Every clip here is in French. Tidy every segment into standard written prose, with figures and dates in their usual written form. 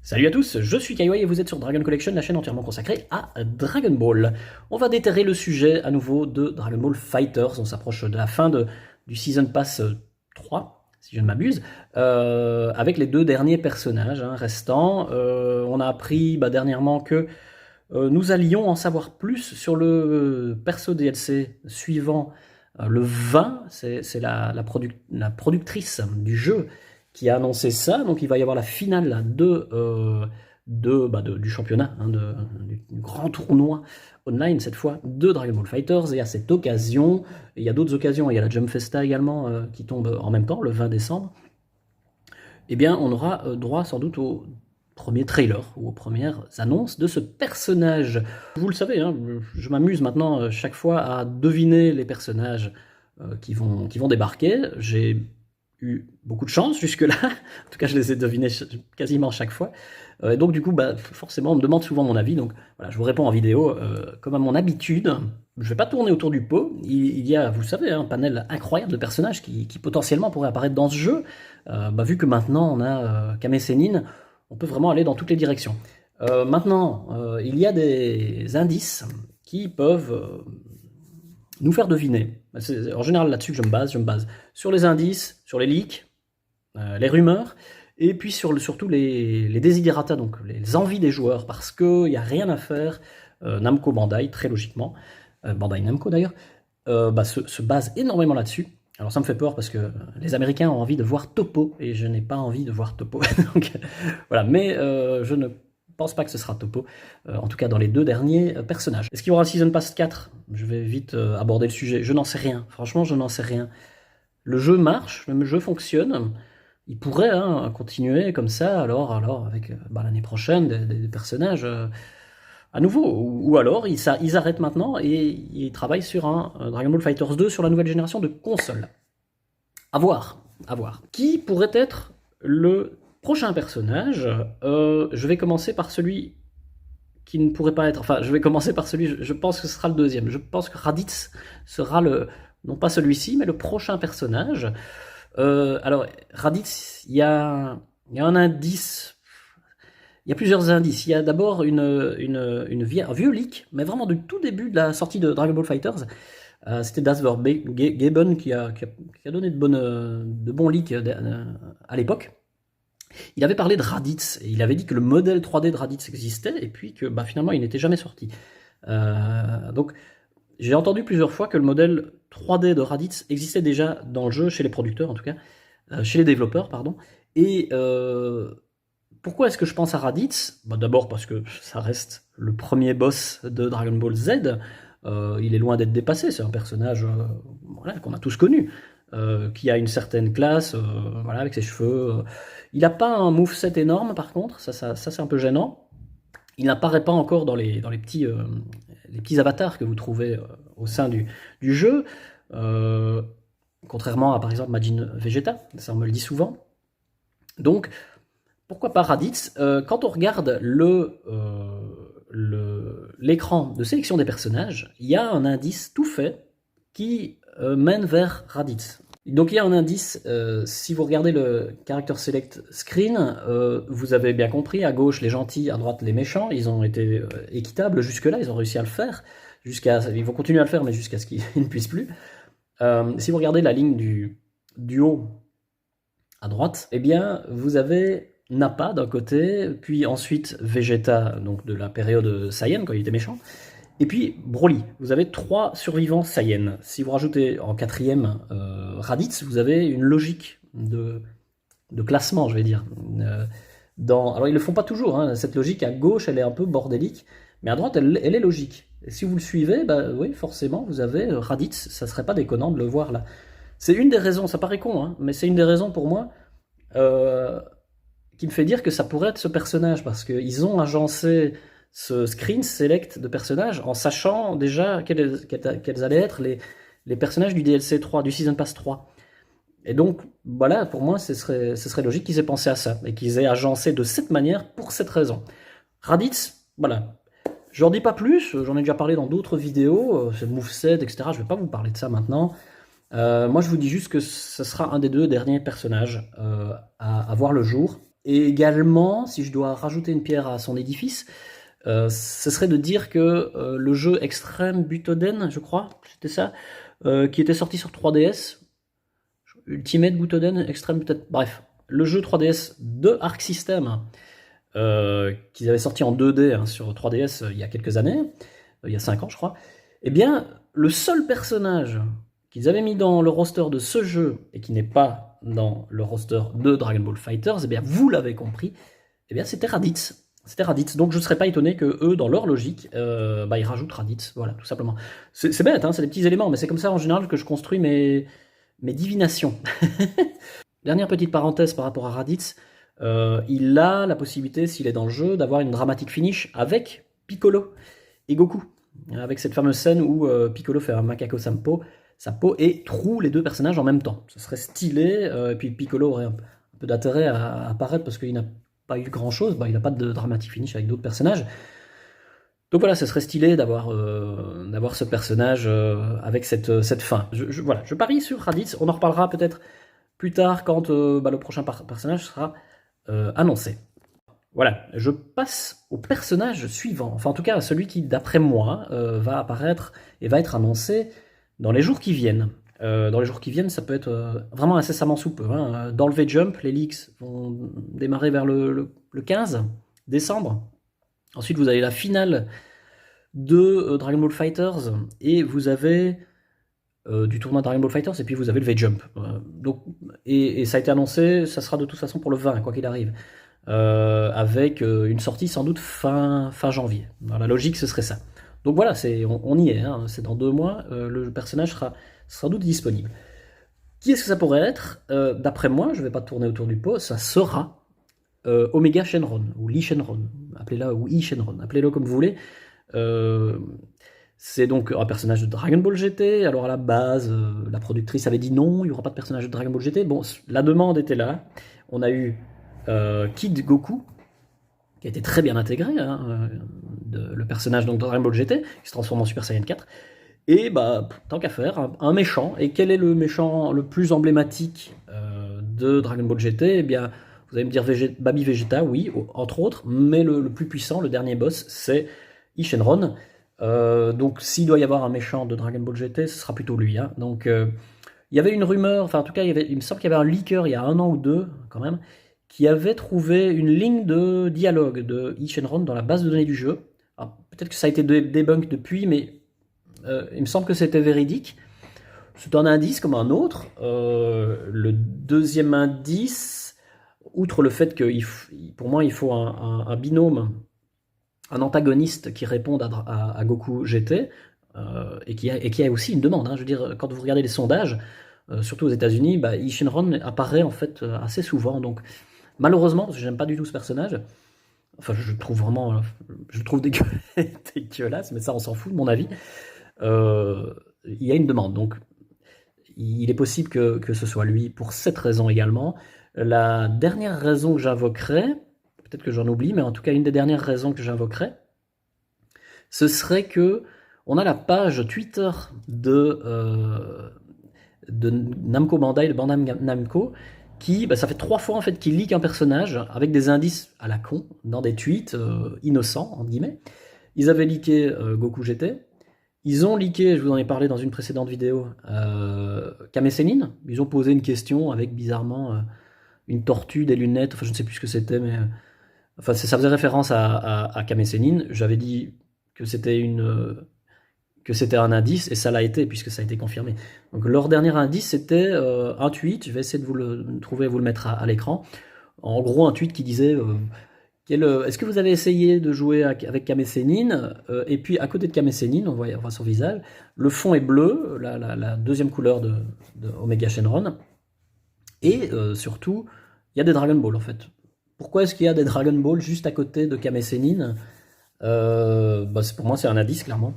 Salut à tous, je suis Kaiwai et vous êtes sur Dragon Collection, la chaîne entièrement consacrée à Dragon Ball. On va déterrer le sujet à nouveau de Dragon Ball FighterZ. On s'approche de la fin du Season Pass 3, si je ne m'abuse, avec les deux derniers personnages restants. On a appris dernièrement que nous allions en savoir plus sur le perso DLC suivant le 20, c'est la productrice du jeu qui a annoncé ça. Donc il va y avoir la finale du championnat, du grand tournoi online cette fois de Dragon Ball FighterZ. Et à cette occasion, et il y a d'autres occasions, il y a la Jump Festa également qui tombe en même temps, le 20 décembre, eh bien on aura droit sans doute au premier trailer ou aux premières annonces de ce personnage. Vous le savez, je m'amuse maintenant chaque fois à deviner les personnages qui vont débarquer. J'ai eu beaucoup de chance jusque-là, en tout cas je les ai devinés quasiment chaque fois, et donc du coup forcément on me demande souvent mon avis, donc voilà, je vous réponds en vidéo comme à mon habitude. Je vais pas tourner autour du pot, il y a, vous le savez, un panel incroyable de personnages qui potentiellement pourraient apparaître dans ce jeu, vu que maintenant on a Kame Sennin, on peut vraiment aller dans toutes les directions. Maintenant, il y a des indices qui peuvent nous faire deviner. C'est en général là-dessus que je me base sur les indices, sur les leaks, les rumeurs, et puis surtout les desiderata, donc les envies des joueurs, parce qu'il n'y a rien à faire. Namco Bandai, très logiquement, Bandai Namco d'ailleurs, se base énormément là-dessus. Alors ça me fait peur parce que les Américains ont envie de voir Toppo, et je n'ai pas envie de voir Toppo. Donc, voilà, mais je ne pense pas que ce sera Toppo, en tout cas dans les deux derniers personnages. Est-ce qu'il y aura Season Pass 4 ? Je vais vite aborder le sujet, je n'en sais rien, franchement je n'en sais rien. Le jeu marche, le jeu fonctionne, il pourrait continuer comme ça, alors avec l'année prochaine des personnages à nouveau, ou alors ils arrêtent maintenant et ils travaillent sur un Dragon Ball FighterZ 2 sur la nouvelle génération de consoles. À voir. Qui pourrait être le prochain personnage? Je vais commencer par celui qui ne pourrait pas être... Enfin, je vais commencer par celui... Je pense que ce sera le deuxième. Je pense que Raditz sera non pas celui-ci, mais le prochain personnage. Alors, Raditz, il y a un indice... Il y a plusieurs indices. Il y a d'abord un vieux leak, mais vraiment du tout début de la sortie de Dragon Ball FighterZ. C'était Dasver Gaben qui a donné de bons leaks à l'époque. Il avait parlé de Raditz, et il avait dit que le modèle 3D de Raditz existait, et puis que finalement il n'était jamais sorti. Donc j'ai entendu plusieurs fois que le modèle 3D de Raditz existait déjà dans le jeu, chez les producteurs en tout cas, chez les développeurs, pardon. Et pourquoi est-ce que je pense à Raditz ? D'abord parce que ça reste le premier boss de Dragon Ball Z, il est loin d'être dépassé, c'est un personnage qu'on a tous connu. Qui a une certaine classe, avec ses cheveux. Il n'a pas un moveset énorme par contre, ça c'est un peu gênant. Il n'apparaît pas encore dans les petits avatars que vous trouvez au sein du jeu, contrairement à par exemple Majin Vegeta, ça on me le dit souvent. Donc pourquoi pas Raditz ? Quand on regarde l'écran de sélection des personnages, il y a un indice tout fait qui mène vers Raditz. Donc il y a un indice, si vous regardez le Character Select Screen, vous avez bien compris, à gauche les gentils, à droite les méchants, ils ont été équitables jusque-là, ils ont réussi à le faire, ils vont continuer à le faire, mais jusqu'à ce qu'ils ne puissent plus. Si vous regardez la ligne du haut à droite, eh bien vous avez Nappa d'un côté, puis ensuite Vegeta, donc de la période Saiyan, quand il était méchant, et puis Broly. Vous avez 3 survivants Saiyan. Si vous rajoutez en quatrième Raditz, vous avez une logique de classement, je vais dire. Alors ils le font pas toujours, cette logique à gauche elle est un peu bordélique, mais à droite elle est logique. Et si vous le suivez, oui forcément vous avez Raditz, ça serait pas déconnant de le voir là. C'est une des raisons, ça paraît con, mais c'est une des raisons pour moi qui me fait dire que ça pourrait être ce personnage, parce qu'ils ont agencé ce screen select de personnages en sachant déjà quels allaient être les personnages du DLC 3, du Season Pass 3. Et donc, voilà, pour moi, ce serait logique qu'ils aient pensé à ça, et qu'ils aient agencé de cette manière pour cette raison. Raditz, voilà. Je n'en dis pas plus, j'en ai déjà parlé dans d'autres vidéos, ce moveset, etc. Je ne vais pas vous parler de ça maintenant. Moi, je vous dis juste que ce sera un des deux derniers personnages à voir le jour. Et également, si je dois rajouter une pierre à son édifice, ce serait de dire que le jeu Extreme Butoden, je crois, c'était ça, qui était sorti sur 3DS, Ultimate Butoden, Extreme peut-être, bref, le jeu 3DS de Arc System, qu'ils avaient sorti en 2D hein, sur 3DS il y a quelques années, il y a 5 ans je crois, eh bien, le seul personnage qu'ils avaient mis dans le roster de ce jeu, et qui n'est pas dans le roster de Dragon Ball FighterZ, eh bien, vous l'avez compris, eh bien, c'était Raditz. C'était Raditz. Donc je ne serais pas étonné que eux, dans leur logique, ils rajoutent Raditz. Voilà, tout simplement. C'est bête, hein, c'est des petits éléments, mais c'est comme ça en général que je construis mes divinations. Dernière petite parenthèse par rapport à Raditz. Il a la possibilité, s'il est dans le jeu, d'avoir une dramatic finish avec Piccolo et Goku. Avec cette fameuse scène où Piccolo fait un Macaco Sampo, et troue les deux personnages en même temps. Ce serait stylé, et puis Piccolo aurait un peu d'intérêt à apparaître parce qu'il n'a pas eu grand chose, il n'a pas de dramatic finish avec d'autres personnages. Donc voilà, ce serait stylé d'avoir ce personnage avec cette fin. Voilà, je parie sur Raditz, on en reparlera peut-être plus tard quand le prochain personnage sera annoncé. Voilà, je passe au personnage suivant, enfin en tout cas à celui qui, d'après moi, va apparaître et va être annoncé dans les jours qui viennent. Dans les jours qui viennent, ça peut être vraiment incessamment sous peu. Hein. Dans le V-Jump, les leaks vont démarrer vers le 15 décembre. Ensuite, vous avez la finale de Dragon Ball FighterZ et vous avez du tournoi Dragon Ball FighterZ et puis vous avez le V-Jump. Et ça a été annoncé, ça sera de toute façon pour le 20, quoi qu'il arrive. Avec une sortie sans doute fin janvier. Dans la logique, ce serait ça. Donc voilà, on y est, hein, c'est dans 2 mois, le personnage sera sans doute disponible. Qui est-ce que ça pourrait être D'après moi, je ne vais pas tourner autour du pot, ça sera Omega Shenron, ou Lee Shenron, appelez-le, ou I Shenron, appelez-le comme vous voulez. C'est donc un personnage de Dragon Ball GT. Alors à la base, la productrice avait dit non, il n'y aura pas de personnage de Dragon Ball GT. Bon, la demande était là. On a eu Kid Goku, qui a été très bien intégré, hein, le personnage donc, de Dragon Ball GT, qui se transforme en Super Saiyan 4. Et tant qu'à faire, un méchant. Et quel est le méchant le plus emblématique de Dragon Ball GT ? Eh bien, vous allez me dire Baby Vegeta, oui, entre autres, mais le plus puissant, le dernier boss, c'est Shenron. Donc s'il doit y avoir un méchant de Dragon Ball GT, ce sera plutôt lui. Hein. Donc il y avait une rumeur, enfin en tout cas il me semble qu'il y avait un leaker il y a 1 an ou 2 quand même, qui avait trouvé une ligne de dialogue de Shenron dans la base de données du jeu. Peut-être que ça a été debunk depuis, mais il me semble que c'était véridique. C'est un indice comme un autre. Le deuxième indice, outre le fait que pour moi il faut un binôme, un antagoniste qui réponde à Goku GT, et qui a aussi une demande. Hein. Je veux dire, quand vous regardez les sondages, surtout aux États-Unis, Shenron apparaît en fait assez souvent. Donc malheureusement, parce que j'aime pas du tout ce personnage, enfin je le trouve dégueulasse, mais ça on s'en fout de mon avis. Il y a une demande, donc il est possible que ce soit lui pour cette raison également. La dernière raison que j'invoquerais, peut-être que j'en oublie, mais en tout cas une des dernières raisons que j'invoquerais, ce serait que on a la page Twitter de Namco Bandai, de Bandai Namco, qui, ça fait 3 fois en fait qu'il leak un personnage avec des indices à la con dans des tweets innocents entre guillemets. Ils avaient leaké Goku GT. Ils ont leaké, je vous en ai parlé dans une précédente vidéo, Kame Sennin. Ils ont posé une question avec bizarrement une tortue, des lunettes, enfin je ne sais plus ce que c'était, mais enfin ça faisait référence à Kame Sennin. J'avais dit que c'était un indice, et ça l'a été, puisque ça a été confirmé. Donc leur dernier indice, c'était un tweet, je vais essayer de vous le trouver et vous le mettre à l'écran. En gros, un tweet qui disait est-ce que vous avez essayé de jouer avec Kame Sennin et puis à côté de Kame Sennin, on voit son visage, le fond est bleu, la deuxième couleur de Omega Shenron, et surtout, il y a des Dragon Ball en fait. Pourquoi est-ce qu'il y a des Dragon Ball juste à côté de Kame Sennin ? Pour moi c'est un indice clairement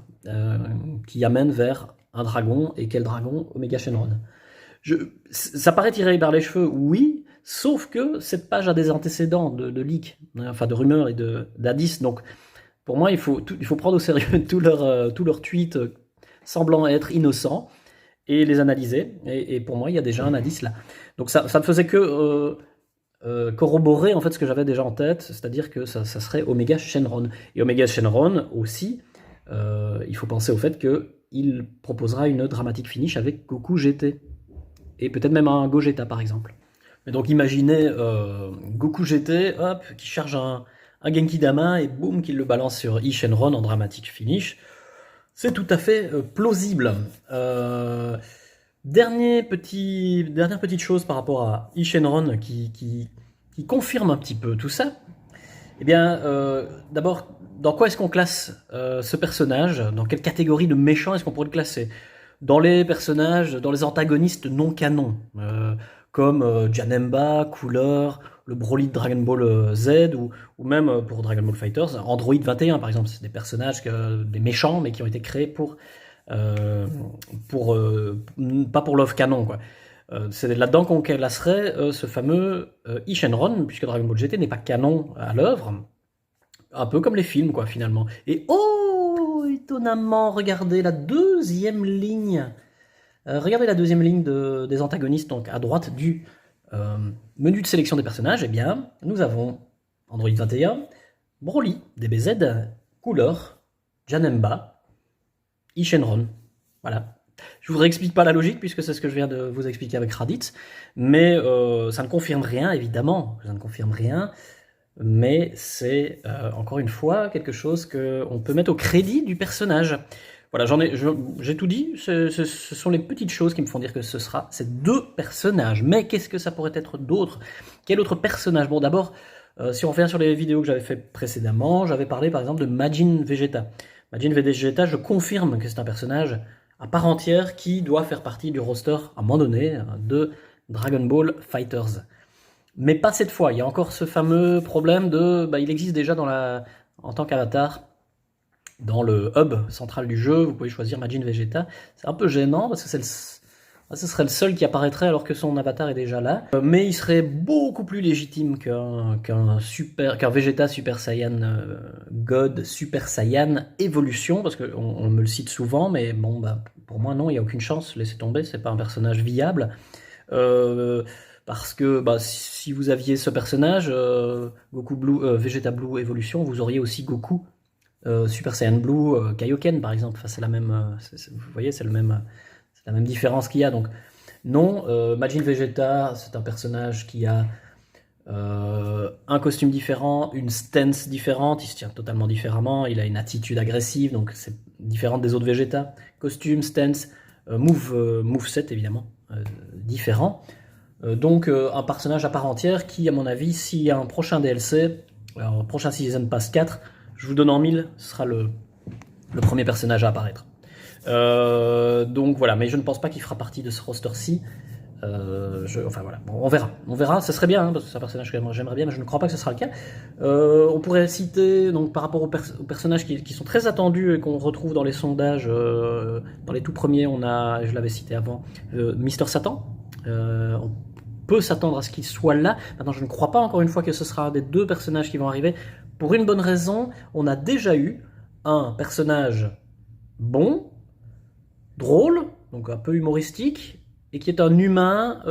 qui amène vers un dragon. Et quel dragon ? Omega Shenron. Ça paraît tiré par les cheveux, oui, sauf que cette page a des antécédents de leaks, enfin de rumeurs et d'indices. Donc pour moi il faut prendre au sérieux tous leurs tweets semblant être innocents et les analyser, et pour moi il y a déjà un indice là. Donc ça ne faisait que corroborer en fait ce que j'avais déjà en tête, c'est-à-dire que ça serait Omega Shenron. Et Omega Shenron aussi, il faut penser au fait qu'il proposera une dramatique finish avec Goku GT. Et peut-être même un Gogeta par exemple. Mais donc imaginez Goku GT, hop, qui charge un Genki Dama et boum, qu'il le balance sur Shenron en dramatique finish. C'est tout à fait plausible. Dernière petite chose par rapport à Shenron qui confirme un petit peu tout ça. Eh bien, d'abord, dans quoi est-ce qu'on classe ce personnage? Dans quelle catégorie de méchants est-ce qu'on pourrait le classer? Dans les personnages, dans les antagonistes non canons, comme Janemba, Cooler, le Broly de Dragon Ball Z, ou même pour Dragon Ball FighterZ, Android 21 par exemple, c'est des personnages, des méchants, mais qui ont été créés pas pour Love Canon, quoi. C'est là-dedans qu'on classerait ce fameux Shenron, puisque Dragon Ball GT n'est pas canon à l'œuvre, un peu comme les films, quoi, finalement. Et oh, étonnamment, regardez la deuxième ligne. Regardez la deuxième ligne des antagonistes, donc à droite du menu de sélection des personnages. Eh bien, nous avons Android 21, Broly, DBZ, Cooler, Janemba, Shenron. Voilà. Je vous réexplique pas la logique, puisque c'est ce que je viens de vous expliquer avec Raditz, mais ça ne confirme rien, évidemment, ça ne confirme rien, mais c'est, encore une fois, quelque chose qu'on peut mettre au crédit du personnage. Voilà, j'ai tout dit, ce sont les petites choses qui me font dire que ce sera ces deux personnages, mais qu'est-ce que ça pourrait être d'autre? Quel autre personnage? Bon, d'abord, si on revient sur les vidéos que j'avais fait précédemment, j'avais parlé par exemple de Majin Vegeta. Majin Vegeta, je confirme que c'est un personnage à part entière qui doit faire partie du roster, à un moment donné, de Dragon Ball FighterZ. Mais pas cette fois, il y a encore ce fameux problème il existe déjà en tant qu'avatar, dans le hub central du jeu, vous pouvez choisir Majin Vegeta. C'est un peu gênant, parce que ce serait le seul qui apparaîtrait alors que son avatar est déjà là. Mais il serait beaucoup plus légitime qu'un Vegeta Super Saiyan God, Super Saiyan Evolution, parce qu'on me le cite souvent, mais bon, pour moi non, il n'y a aucune chance, laissez tomber, c'est pas un personnage viable. Parce que si vous aviez ce personnage, Goku Blue, Vegeta Blue Evolution, vous auriez aussi Goku Super Saiyan Blue Kaioken par exemple. Enfin, c'est la même, vous voyez, c'est la même différence qu'il y a. Donc non, Majin Vegeta, c'est un personnage qui a un costume différent, une stance différente, il se tient totalement différemment, il a une attitude agressive, donc c'est différent des autres Vegeta. Costume, stance, moveset évidemment, différent. Donc un personnage à part entière qui, à mon avis, s'il y a un prochain DLC, un prochain Season Pass 4, je vous donne en 1000, ce sera le premier personnage à apparaître. Donc voilà, mais je ne pense pas qu'il fera partie de ce roster-ci. Enfin voilà, bon, on verra, ce serait bien, hein, parce que c'est un personnage que j'aimerais bien, mais je ne crois pas que ce sera le cas. On pourrait citer, donc par rapport aux personnages qui sont très attendus et qu'on retrouve dans les sondages, dans les tout premiers, je l'avais cité avant, Mister Satan. On peut s'attendre à ce qu'il soit là. Maintenant, je ne crois pas encore une fois que ce sera un des deux personnages qui vont arriver. Pour une bonne raison, on a déjà eu un personnage bon, drôle, donc un peu humoristique, et qui est un humain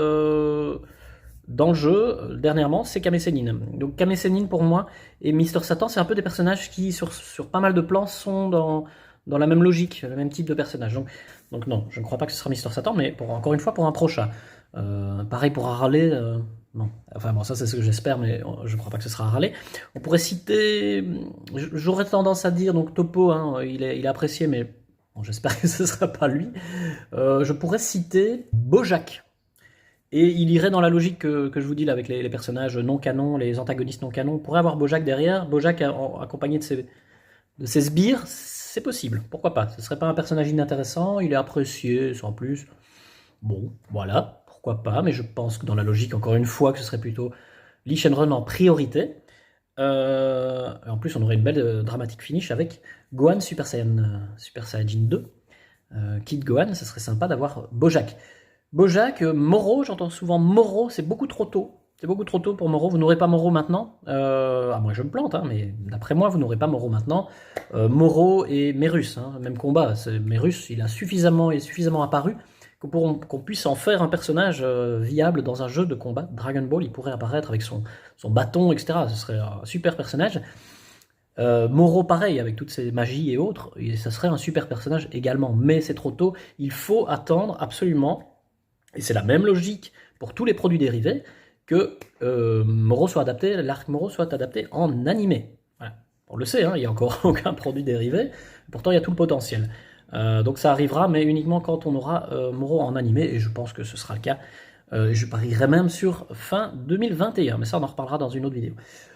dans le jeu, dernièrement, c'est Kame Sennin. Donc Kame Sennin, pour moi, et Mister Satan, c'est un peu des personnages qui, sur pas mal de plans, sont dans la même logique, le même type de personnage. Donc non, je ne crois pas que ce sera Mister Satan, mais encore une fois, pour un prochain. Pareil pour Harley, non. Enfin bon, ça c'est ce que j'espère, mais je ne crois pas que ce sera Harley. On pourrait citer, j'aurais tendance à dire, donc Topo, hein, il est apprécié, mais bon, j'espère que ce ne sera pas lui. Je pourrais citer Bojack. Et il irait dans la logique que je vous dis là, avec les personnages non canons, les antagonistes non canons. On pourrait avoir Bojack derrière, Bojack accompagné de ses sbires, c'est possible, pourquoi pas. Ce serait pas un personnage inintéressant, il est apprécié sans plus. Bon, voilà, pourquoi pas, mais je pense que dans la logique, encore une fois, que ce serait plutôt Lee Shenron en priorité. En plus, on aurait une belle dramatique finish avec Gohan Super Saiyajin 2. Kid Gohan, ce serait sympa d'avoir Bojack. Bojack, Moro, j'entends souvent Moro, c'est beaucoup trop tôt. C'est beaucoup trop tôt pour Moro, vous n'aurez pas Moro maintenant. Moi je me plante, hein, mais d'après moi, vous n'aurez pas Moro maintenant. Moro et Merus, hein, même combat. Merus, il est suffisamment apparu qu'on puisse en faire un personnage viable dans un jeu de combat. Dragon Ball, il pourrait apparaître avec son bâton, etc. Ce serait un super personnage. Moro, pareil, avec toutes ses magies et autres, et ça serait un super personnage également. Mais c'est trop tôt, il faut attendre absolument, et c'est la même logique pour tous les produits dérivés, que Moro soit adapté, l'arc Moro soit adapté en animé. Voilà. On le sait, hein, il n'y a encore aucun produit dérivé, pourtant il y a tout le potentiel. Donc ça arrivera, mais uniquement quand on aura Moro en animé, et je pense que ce sera le cas. Je parierais même sur fin 2021, mais ça on en reparlera dans une autre vidéo.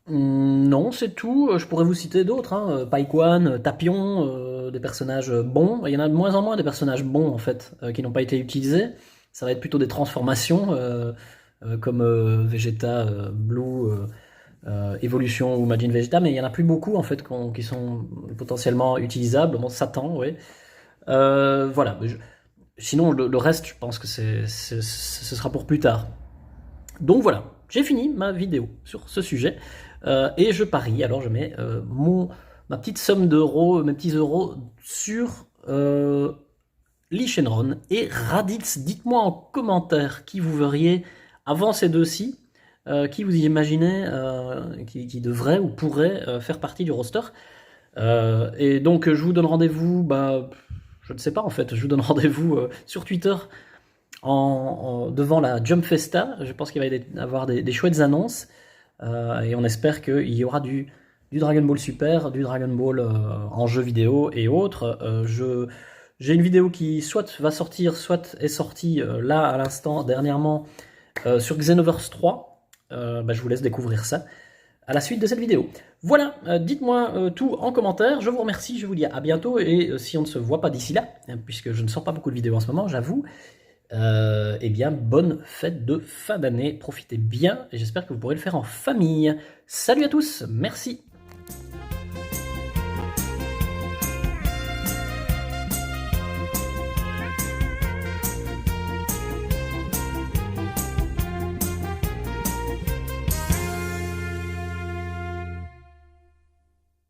Non, c'est tout. Je pourrais vous citer d'autres, hein. Paikwan, Tapion, des personnages bons. Il y en a de moins en moins des personnages bons en fait, qui n'ont pas été utilisés. Ça va être plutôt des transformations, comme Vegeta, Blue, Evolution ou Majin Vegeta, mais il n'y en a plus beaucoup en fait qui sont potentiellement utilisables. Bon, Satan, oui. Voilà. Sinon, le reste, je pense que ce sera pour plus tard. Donc voilà, j'ai fini ma vidéo sur ce sujet. Et je parie, alors je mets ma petite somme d'euros, mes petits euros sur Lee Shenron et Raditz. Dites-moi en commentaire qui vous verriez avant ces deux-ci, qui vous imaginez qui devrait ou pourrait faire partie du roster. Et donc je vous donne rendez-vous, je ne sais pas en fait, je vous donne rendez-vous sur Twitter devant la Jump Festa. Je pense qu'il va y avoir des chouettes annonces et on espère qu'il y aura du Dragon Ball Super, du Dragon Ball en jeu vidéo et autres. J'ai une vidéo qui soit va sortir, soit est sortie là à l'instant dernièrement sur Xenoverse 3. Je vous laisse découvrir ça à la suite de cette vidéo. Voilà, dites-moi tout en commentaire, je vous remercie, je vous dis à bientôt, et si on ne se voit pas d'ici là, puisque je ne sors pas beaucoup de vidéos en ce moment, j'avoue, eh bien, bonne fête de fin d'année, profitez bien, et j'espère que vous pourrez le faire en famille. Salut à tous, merci.